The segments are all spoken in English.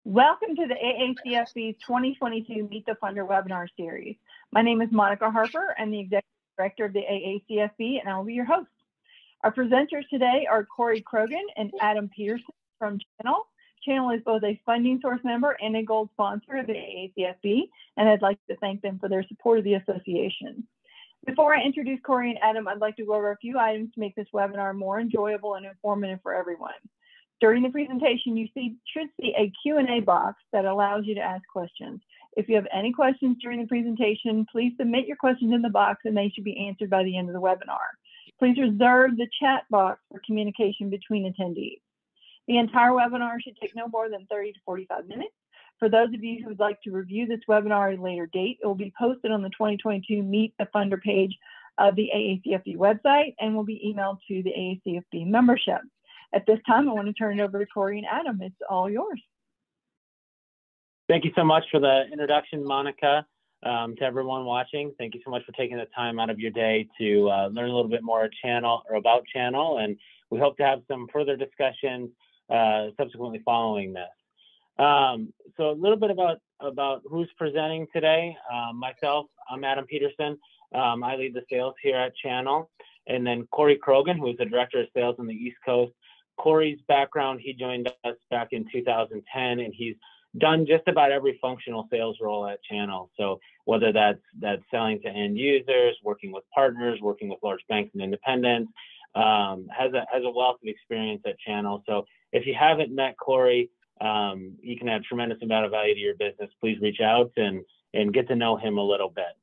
Welcome to the AACFB's 2022 Meet the Funder webinar series. My name is Monica Harper. I'm the Executive Director of the AACFB, and I will be your host. Our presenters today are Corey Krogan and Adam Peterson from Channel. Channel is both a funding source member and a gold sponsor of the AACFB, and I'd like to thank them for their support of the association. Before I introduce Corey and Adam, I'd like to go over a few items to make this webinar more enjoyable and informative for everyone. During the presentation, you should see a Q&A box that allows you to ask questions. If you have any questions during the presentation, please submit your questions in the box and they should be answered by the end of the webinar. Please reserve the chat box for communication between attendees. The entire webinar should take no more than 30 to 45 minutes. For those of you who would like to review this webinar at a later date, it will be posted on the 2022 Meet the Funder page of the AACFB website and will be emailed to the AACFB membership. At this time, I want to turn it over to Corey and Adam. It's all yours. Thank you so much for the introduction, Monica. To everyone watching, thank you so much for taking the time out of your day to learn a little bit more about Channel, and we hope to have some further discussions subsequently following this. So a little bit about who's presenting today. Myself, I'm Adam Peterson. I lead the sales here at Channel, and then Corey Krogan, who is the Director of Sales on the East Coast. Corey's background, he joined us back in 2010, and he's done just about every functional sales role at Channel. So whether that's selling to end users, working with partners, working with large banks and independents, has a wealth of experience at Channel. So if you haven't met Corey, he can add a tremendous amount of value to your business. Please reach out and get to know him a little bit.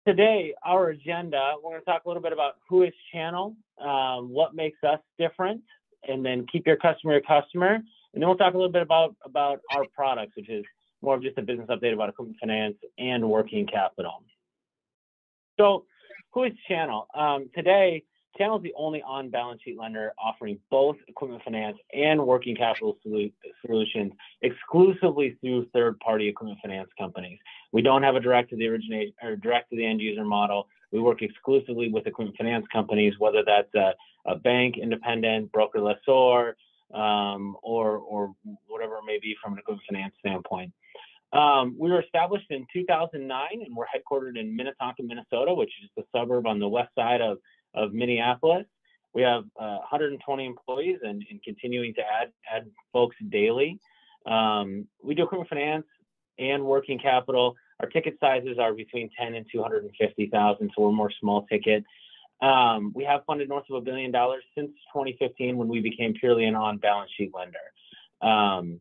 Today, our agenda, we're going to talk a little bit about who is Channel, what makes us different, and then keep your customer your customer. And then we'll talk a little bit about our products, which is more of just a business update about equipment finance and working capital. So who is Channel? Today, Channel is the only on-balance sheet lender offering both equipment finance and working capital solutions exclusively through third-party equipment finance companies. We don't have a direct to the end user model. We work exclusively with equipment finance companies, whether that's a bank, independent, broker lessor, or whatever it may be from an equipment finance standpoint. We were established in 2009, and we're headquartered in Minnetonka, Minnesota, which is the suburb on the west side of Minneapolis. We have 120 employees and continuing to add folks daily. We do equipment finance and working capital. Our ticket sizes are between 10 and 250,000, so we're more small ticket. We have funded north of $1 billion since 2015 when we became purely an on-balance sheet lender. And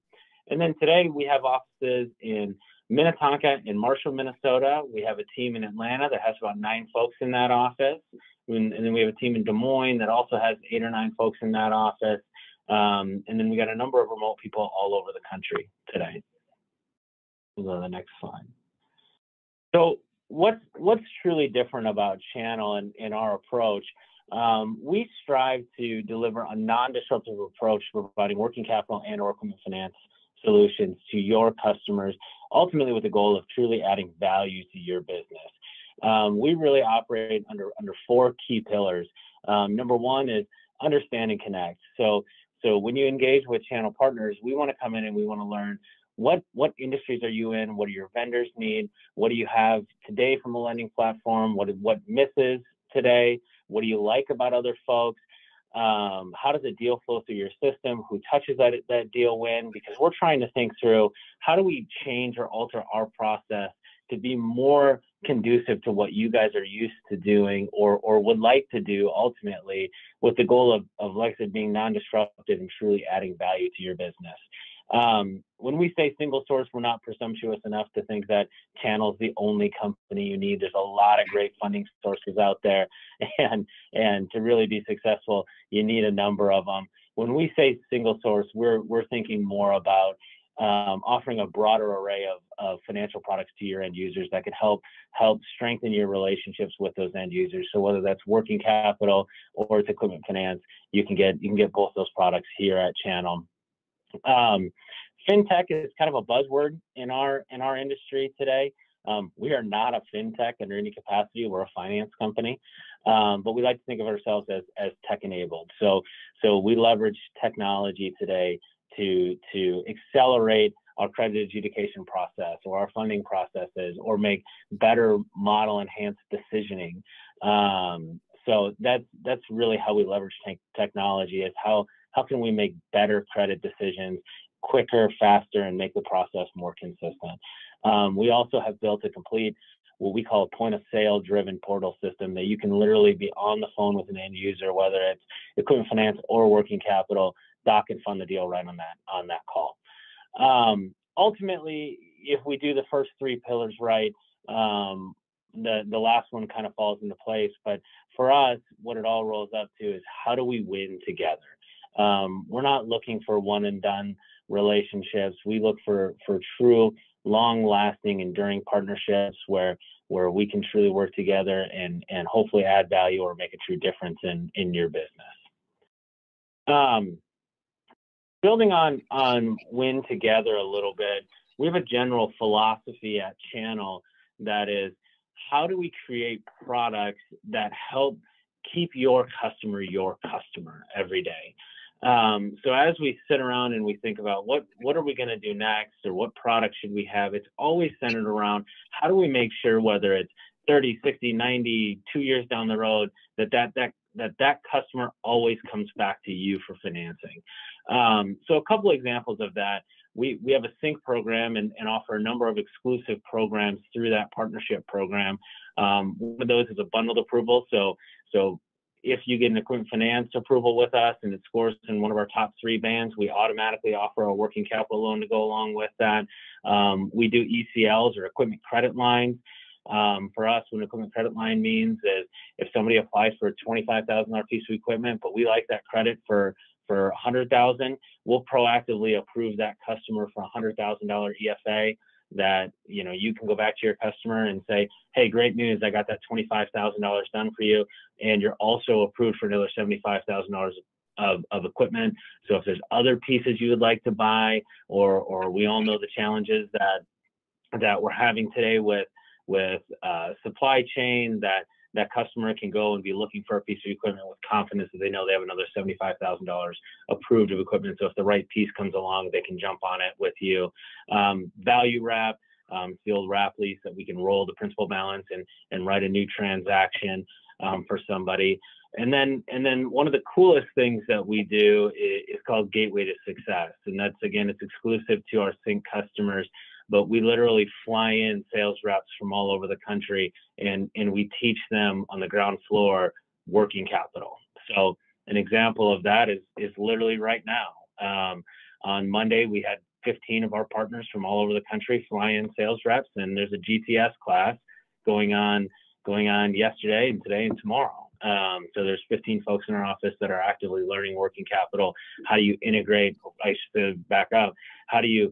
then today we have offices in Minnetonka and Marshall, Minnesota. We have a team in Atlanta that has about 9 folks in that office. And then we have a team in Des Moines that also has 8 or 9 folks in that office. And then we got a number of remote people all over the country today. We'll go to the next slide. So what's truly different about Channel and our approach? We strive to deliver a non-disruptive approach to providing working capital and or equipment finance solutions to your customers, ultimately with the goal of truly adding value to your business. We really operate under 4 key pillars. Number 1 is understand and connect. So when you engage with Channel partners, we want to come in and we want to learn what industries are you in, what do your vendors need, what do you have today from a lending platform, what misses today, what do you like about other folks, how does a deal flow through your system, who touches that deal when, because we're trying to think through how do we change or alter our process to be more conducive to what you guys are used to doing or would like to do ultimately, with the goal of like I said, being non-disruptive and truly adding value to your business. When we say single source, we're not presumptuous enough to think that Channel is the only company you need. There's a lot of great funding sources out there, and to really be successful, you need a number of them. When we say single source, we're thinking more about offering a broader array of financial products to your end users that could help strengthen your relationships with those end users. So whether that's working capital or it's equipment finance, you can get both those products here at Channel. Fintech is kind of a buzzword in our industry today. We are not a fintech under any capacity. We're a finance company, but we like to think of ourselves as tech enabled. So we leverage technology today to accelerate our credit adjudication process or our funding processes, or make better model enhanced decisioning. So that's really how we leverage technology, is how can we make better credit decisions quicker, faster, and make the process more consistent. We also have built a complete, what we call a point of sale driven portal system, that you can literally be on the phone with an end user, whether it's equipment finance or working capital, doc and fund the deal right on that call. Ultimately, if we do the first three pillars right, the last one kind of falls into place. But for us, what it all rolls up to is, how do we win together? We're not looking for one and done relationships. We look for true, long-lasting, enduring partnerships where we can truly work together and hopefully add value or make a true difference in your business. Building on win together a little bit, we have a general philosophy at Channel that is, how do we create products that help keep your customer every day? So as we sit around and we think about what are we going to do next, or what product should we have, it's always centered around, how do we make sure, whether it's 30, 60, 90, 2 years down the road, that customer always comes back to you for financing. So a couple examples of that, we have a sync program and offer a number of exclusive programs through that partnership program. One of those is a bundled approval. So if you get an equipment finance approval with us and it scores in one of our top 3 bands, we automatically offer a working capital loan to go along with that. We do ECLs, or equipment credit lines. For us, what an equipment credit line means is, if somebody applies for a $25,000 piece of equipment, but we like that credit for $100,000, we'll proactively approve that customer for a $100,000 EFA, that, you know, you can go back to your customer and say, hey, great news, I got that $25,000 done for you, and you're also approved for another $75,000 of equipment. So if there's other pieces you would like to buy, or we all know the challenges that we're having today with supply chain, that customer can go and be looking for a piece of equipment with confidence that they know they have another $75,000 approved of equipment. So if the right piece comes along, they can jump on it with you. Value wrap, field wrap lease, that we can roll the principal balance and write a new transaction for somebody. And then one of the coolest things that we do is called Gateway to Success. And that's, again, it's exclusive to our Sync customers, but we literally fly in sales reps from all over the country, and we teach them on the ground floor working capital. So an example of that is literally right now. On Monday, we had 15 of our partners from all over the country fly in sales reps, and there's a GTS class going on yesterday and today and tomorrow. So there's 15 folks in our office that are actively learning working capital. How do you integrate? I should back up. How do you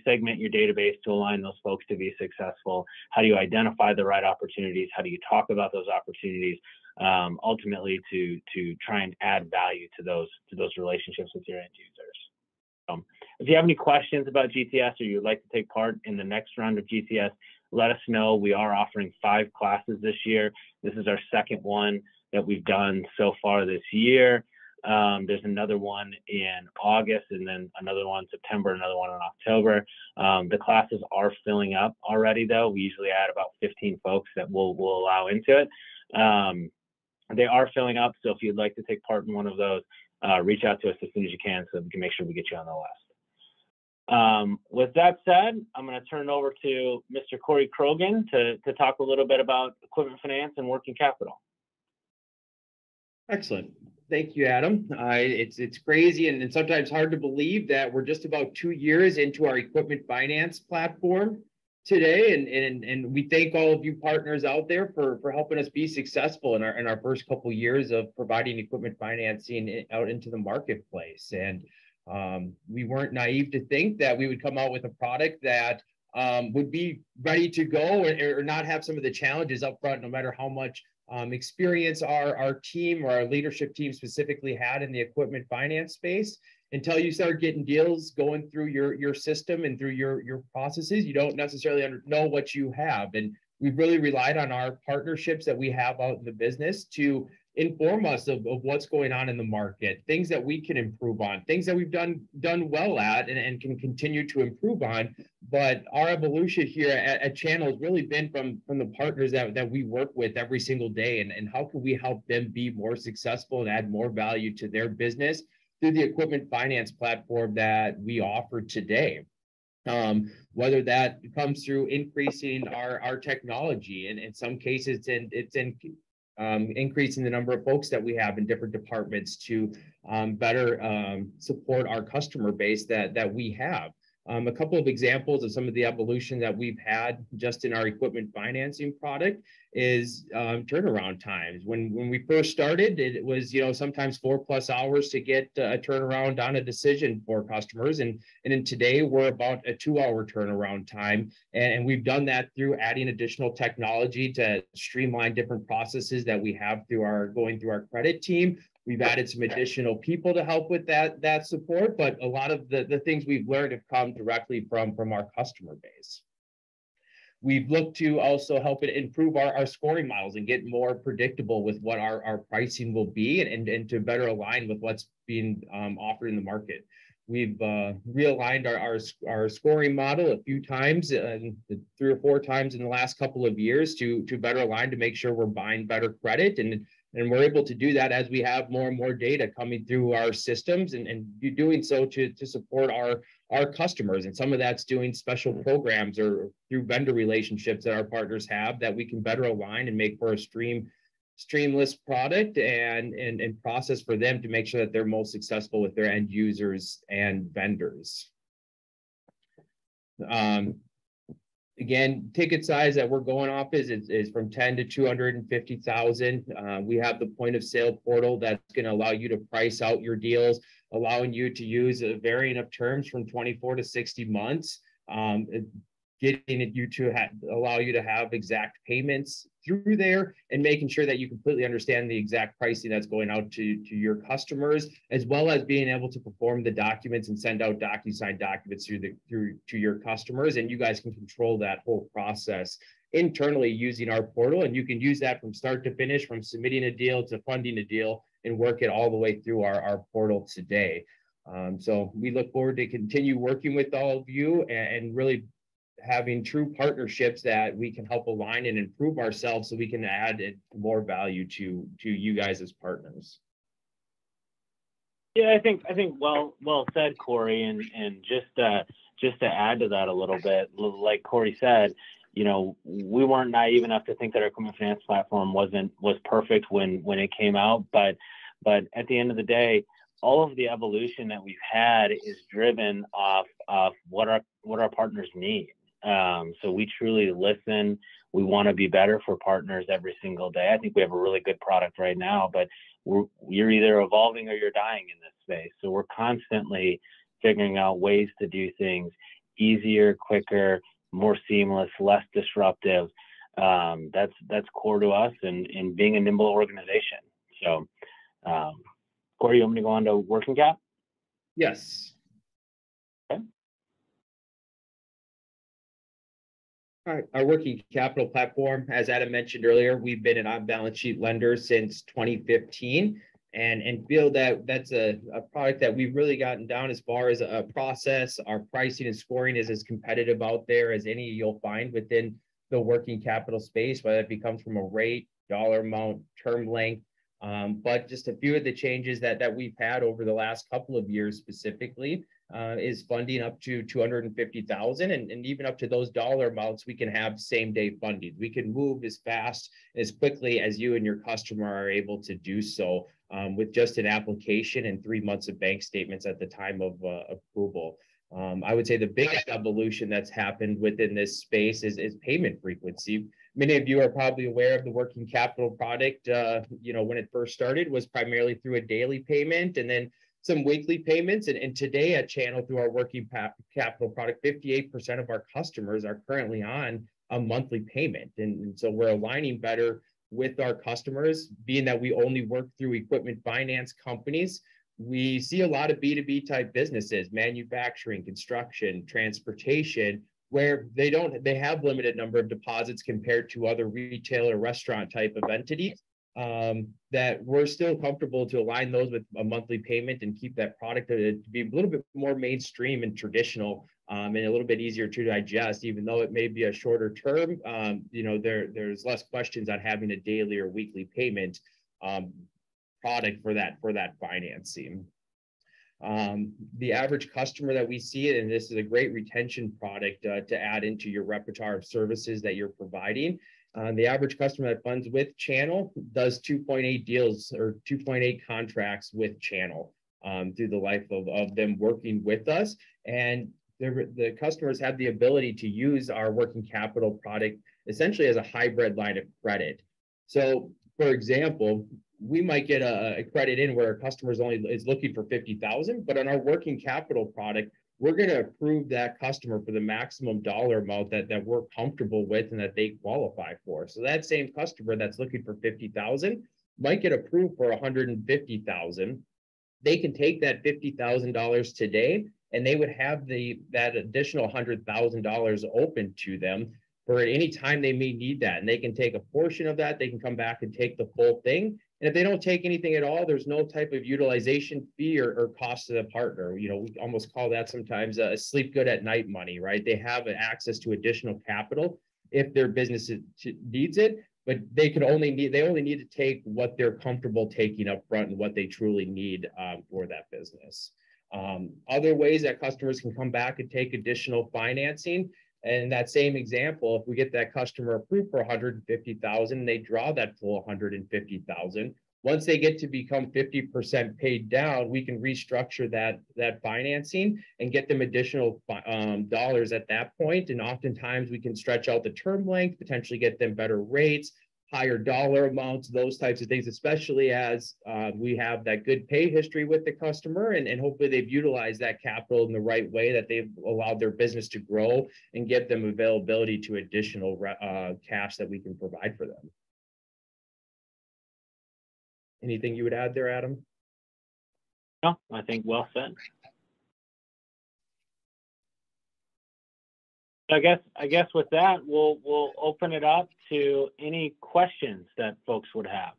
segment your database to align those folks to be successful? How do you identify the right opportunities? How do you talk about those opportunities? Ultimately, to try and add value to those relationships with your end users. If you have any questions about GTS, or you'd like to take part in the next round of GTS, let us know. We are offering 5 classes this year. This is our second one that we've done so far this year. There's another one in August, and then another one in September, another one in October. The classes are filling up already, though. We usually add about 15 folks that we'll allow into it. They are filling up, so if you'd like to take part in one of those, reach out to us as soon as you can, so we can make sure we get you on the list. With that said, I'm going to turn it over to Mr. Corey Krogan to talk a little bit about equipment finance and working capital. Excellent. Thank you, Adam. It's crazy and sometimes hard to believe that we're just about 2 years into our equipment finance platform today, and we thank all of you partners out there for helping us be successful in our first couple of years of providing equipment financing out into the marketplace. And we weren't naive to think that we would come out with a product that would be ready to go or not have some of the challenges up front, no matter how much experience our team or our leadership team specifically had in the equipment finance space. Until you start getting deals going through your system and through your processes, you don't necessarily know what you have. And we've really relied on our partnerships that we have out in the business to inform us of what's going on in the market, things that we can improve on, things that we've done well at and can continue to improve on. But our evolution here at Channel has really been from the partners that we work with every single day, and how can we help them be more successful and add more value to their business through the equipment finance platform that we offer today. Whether that comes through increasing our technology, and in some cases it's increasing the number of folks that we have in different departments to better support our customer base that we have. A couple of examples of some of the evolution that we've had just in our equipment financing product is turnaround times. When we first started, it was sometimes 4+ hours to get a turnaround on a decision for customers, and in today we're about a 2-hour turnaround time, and we've done that through adding additional technology to streamline different processes that we have going through our credit team. We've added some additional people to help with that support, but a lot of the things we've learned have come directly from our customer base. We've looked to also help it improve our scoring models and get more predictable with what our pricing will be, and to better align with what's being offered in the market. We've realigned our scoring model a few times, 3 or 4 times in the last couple of years to better align, to make sure we're buying better credit, and we're able to do that as we have more and more data coming through our systems, and doing so to support our customers. And some of that's doing special programs or through vendor relationships that our partners have, that we can better align and make for a streamless product and process for them to make sure that they're most successful with their end users and vendors. Again, ticket size that we're going off is from 10 to 250,000. We have the point of sale portal that's going to allow you to price out your deals, allowing you to use a variant of terms from 24 to 60 months, getting you to allow you to have exact payments through there, and making sure that you completely understand the exact pricing that's going out to your customers, as well as being able to perform the documents and send out DocuSign documents through to your customers. And you guys can control that whole process internally using our portal, and you can use that from start to finish, from submitting a deal to funding a deal, and work it all the way through our portal today. So we look forward to continue working with all of you, and really having true partnerships that we can help align and improve ourselves, so we can add more value to you guys as partners. Yeah, I think well said, Corey, and just to add to that a little bit, like Corey said, we weren't naive enough to think that our equipment finance platform was perfect when it came out, but at the end of the day, all of the evolution that we've had is driven off of what our partners need. So we truly listen. We want to be better for partners every single day. I think we have a really good product right now, but you're either evolving or you're dying in this space. So we're constantly figuring out ways to do things easier, quicker, more seamless, less disruptive. That's core to us in being a nimble organization. So, Corey, you want me to go on to working cap? Yes. Okay. All right, our working capital platform, as Adam mentioned earlier, we've been an on-balance sheet lender since 2015, and feel that that's a product that we've really gotten down as far as a process. Our pricing and scoring is as competitive out there as any you'll find within the working capital space, whether it comes from a rate, dollar amount, term length. But just a few of the changes that we've had over the last couple of years specifically is funding up to 250,000, and even up to those dollar amounts, we can have same day funding. We can move as fast, as quickly as you and your customer are able to do so, with just an application and 3 months of bank statements at the time of approval. I would say the biggest evolution that's happened within this space is payment frequency. Many of you are probably aware of the working capital product. When it first started, was primarily through a daily payment and then some weekly payments. And today at Channel, through our working capital product, 58% of our customers are currently on a monthly payment. And so we're aligning better with our customers, being that we only work through equipment finance companies. We see a lot of B2B type businesses, manufacturing, construction, transportation, where they have limited number of deposits compared to other retail or restaurant type of entities. that we're still comfortable to align those with a monthly payment and keep that product to be a little bit more mainstream and traditional, and a little bit easier to digest, even though it may be a shorter term. There's less questions on having a daily or weekly payment product for that financing. The average customer that we see it, and this is a great retention product to add into your repertoire of services that you're providing. The average customer that funds with Channel does 2.8 deals or 2.8 contracts with Channel through the life of them working with us. And the customers have the ability to use our working capital product essentially as a hybrid line of credit. So, for example, we might get a credit in where a customer is looking for 50,000, but on our working capital product, we're going to approve that customer for the maximum dollar amount that we're comfortable with and that they qualify for. So that same customer that's looking for 50,000 might get approved for 150,000. They can take that $50,000 today, and they would have that additional $100,000 open to them for any time they may need that. And they can take a portion of that. They can come back and take the full thing. And if they don't take anything at all, there's no type of utilization fee or cost to the partner. We almost call that sometimes a sleep good at night money, right? They have access to additional capital if their business needs it, but they only need to take what they're comfortable taking up front and what they truly need for that business. Other ways that customers can come back and take additional financing. And that same example, if we get that customer approved for 150,000, they draw that full 150,000. Once they get to become 50% paid down, we can restructure that financing and get them additional dollars at that point. And oftentimes we can stretch out the term length, potentially get them better rates, higher dollar amounts, those types of things, especially as we have that good pay history with the customer, and hopefully they've utilized that capital in the right way, that they've allowed their business to grow and get them availability to additional cash that we can provide for them. Anything you would add there, Adam? No, I think well said. I guess with that, we'll open it up to any questions that folks would have.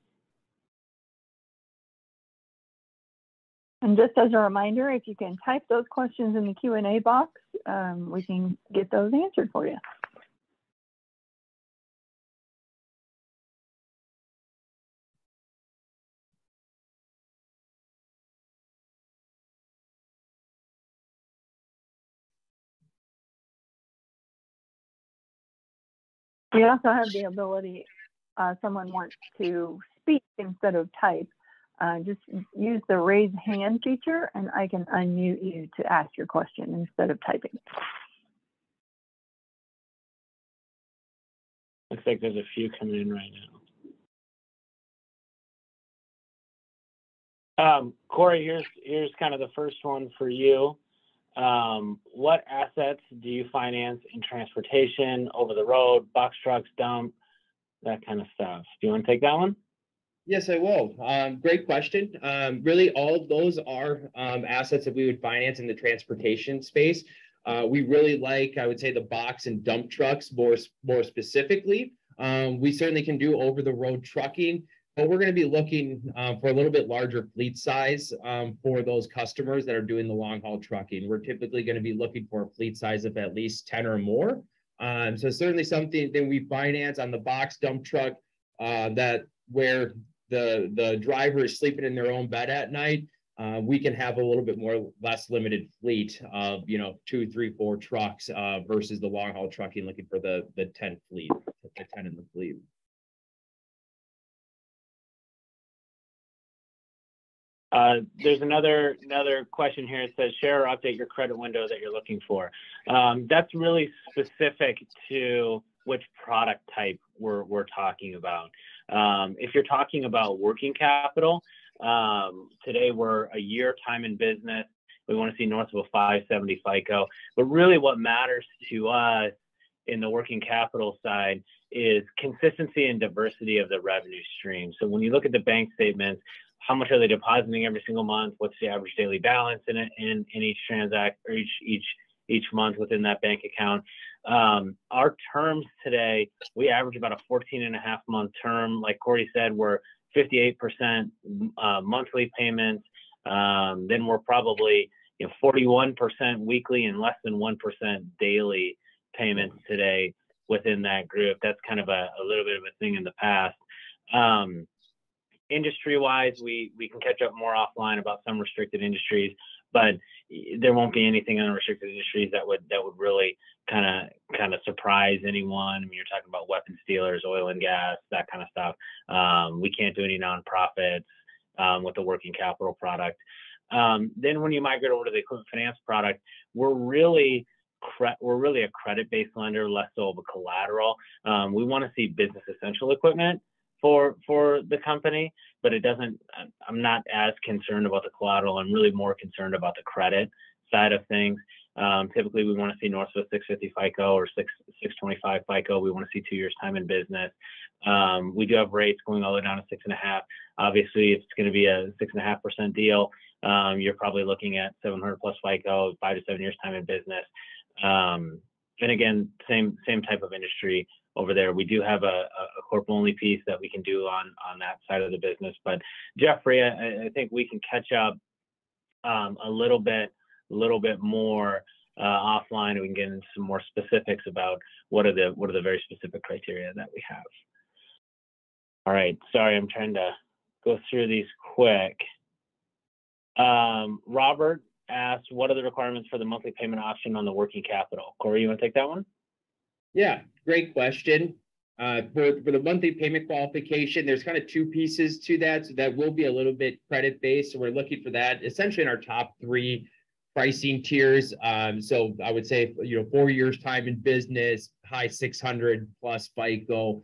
And just as a reminder, if you can type those questions in the Q&A box, we can get those answered for you. We also have the ability, someone wants to speak instead of type, just use the raise hand feature and I can unmute you to ask your question instead of typing. Looks like there's a few coming in right now. Corey, here's kind of the first one for you. What assets do you finance in transportation, over the road, box trucks, dump, that kind of stuff? Do you want to take that one? Yes, I will. Great question. Really, all of those are assets that we would finance in the transportation space. We really like, I would say, the box and dump trucks more specifically. We certainly can do over the road trucking, but we're going to be looking for a little bit larger fleet size for those customers that are doing the long haul trucking. We're typically going to be looking for a fleet size of at least 10 or more. So certainly something that we finance on the box dump truck that where the driver is sleeping in their own bed at night. We can have a little bit less limited fleet of 2, 3, 4 trucks versus the long haul trucking looking for the 10 fleet, the 10 in the fleet. There's another question here. It says, share or update your credit window that you're looking for. That's really specific to which product type we're talking about. If you're talking about working capital, today we're a year time in business. We want to see north of a 570 FICO. But really what matters to us in the working capital side is consistency and diversity of the revenue stream. So when you look at the bank statements, how much are they depositing every single month? What's the average daily balance in each transact or each month within that bank account? Our terms today, we average about a 14.5-month term. Like Corey said, we're 58% monthly payments. Then we're probably 41% weekly and less than 1% daily payments today within that group. That's kind of a little bit of a thing in the past. Industry-wise, we can catch up more offline about some restricted industries, but there won't be anything on restricted industries that would really kind of surprise anyone. I mean, you're talking about weapons dealers, oil and gas, that kind of stuff. We can't do any nonprofits with the working capital product. Then when you migrate over to the equipment finance product, we're really a credit-based lender, less so of a collateral. We want to see business essential equipment for the company, but I'm not as concerned about the collateral. I'm really more concerned about the credit side of things. Typically, we want to see north of a 650 FICO or 625 FICO. We want to see 2 years time in business. We do have rates going all the way down to 6.5. Obviously, if it's going to be a 6.5% deal, you're probably looking at 700 plus FICO, 5 to 7 years time in business. And again, same type of industry over there. We do have a corp only piece that we can do on that side of the business. But Jeffrey, I think we can catch up a little bit more offline, and we can get into some more specifics about what are the very specific criteria that we have. All right, sorry, I'm trying to go through these quick. Robert asked, what are the requirements for the monthly payment option on the working capital? Corey, you want to take that one? Yeah, great question. For the monthly payment qualification, there's kind of two pieces to that. So that will be a little bit credit based. So we're looking for that essentially in our top 3 pricing tiers. So I would say, 4 years time in business, high 600 plus FICO,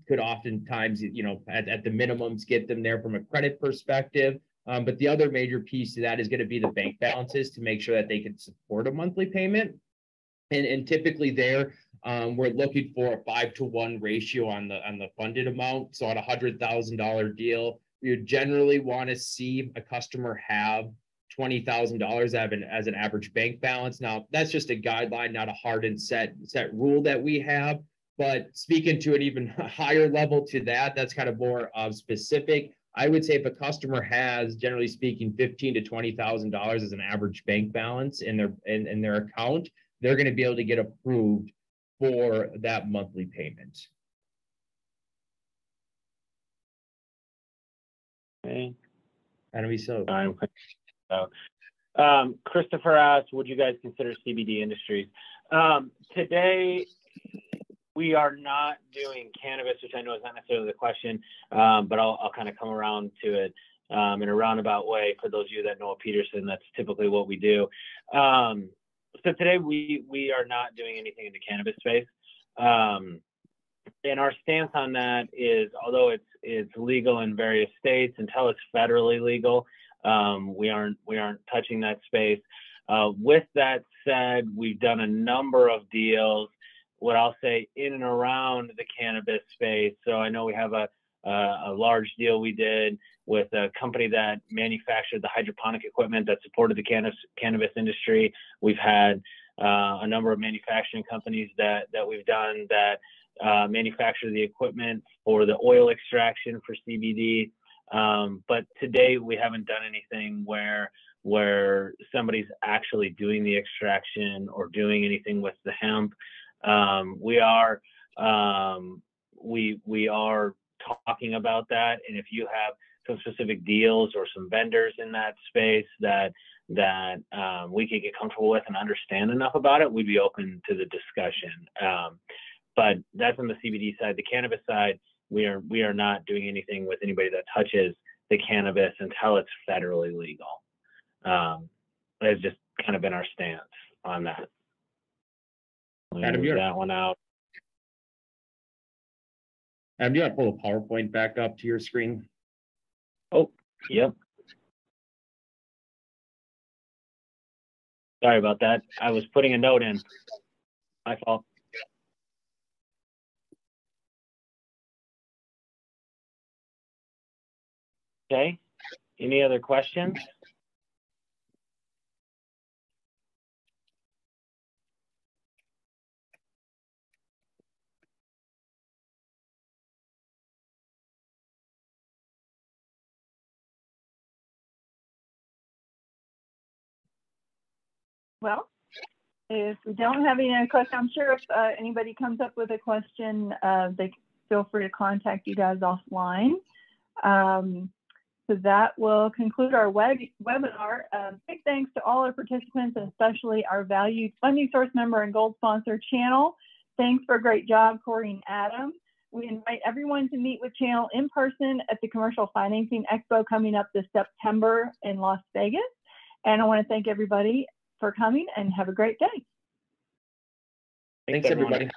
could oftentimes, at the minimums get them there from a credit perspective. But the other major piece to that is going to be the bank balances to make sure that they can support a monthly payment. And typically there, we're looking for a 5-to-1 ratio on the funded amount. So on a $100,000 deal, we would generally want to see a customer have $20,000 as an average bank balance. Now, that's just a guideline, not a hard and set rule that we have. But speaking to an even higher level to that, that's kind of more specific. I would say if a customer has, generally speaking, $15,000 to $20,000 as an average bank balance in their account, they're going to be able to get approved for that monthly payment. Okay. Christopher asked, would you guys consider CBD industries? Today, we are not doing cannabis, which I know is not necessarily the question, but I'll kind of come around to it in a roundabout way. For those of you that know Peterson, that's typically what we do. So today we are not doing anything in the cannabis space. And our stance on that is, although it's legal in various states, until it's federally legal, we aren't touching that space. With that said, we've done a number of deals, what I'll say, in and around the cannabis space. So I know we have a large deal we did with a company that manufactured the hydroponic equipment that supported the cannabis industry. We've had a number of manufacturing companies that we've done that manufacture the equipment for the oil extraction for CBD. But today we haven't done anything where somebody's actually doing the extraction or doing anything with the hemp. We are talking about that, and if you have some specific deals or some vendors in that space that we could get comfortable with and understand enough about it, we'd be open to the discussion. But that's on the CBD side. The cannabis side, we are not doing anything with anybody that touches the cannabis until it's federally legal. That's just kind of been our stance on that. Adam, move that one out. Adam, do you want to pull the PowerPoint back up to your screen? Oh, yep. Sorry about that. I was putting a note in. My fault. Okay. Any other questions? Well, if we don't have any other questions, I'm sure if anybody comes up with a question, they feel free to contact you guys offline. So that will conclude our webinar. Big thanks to all our participants, and especially our valued funding source member and gold sponsor Channel. Thanks for a great job, Corey and Adam. We invite everyone to meet with Channel in person at the Commercial Financing Expo coming up this September in Las Vegas. And I want to thank everybody for coming, and have a great day. Thanks everybody.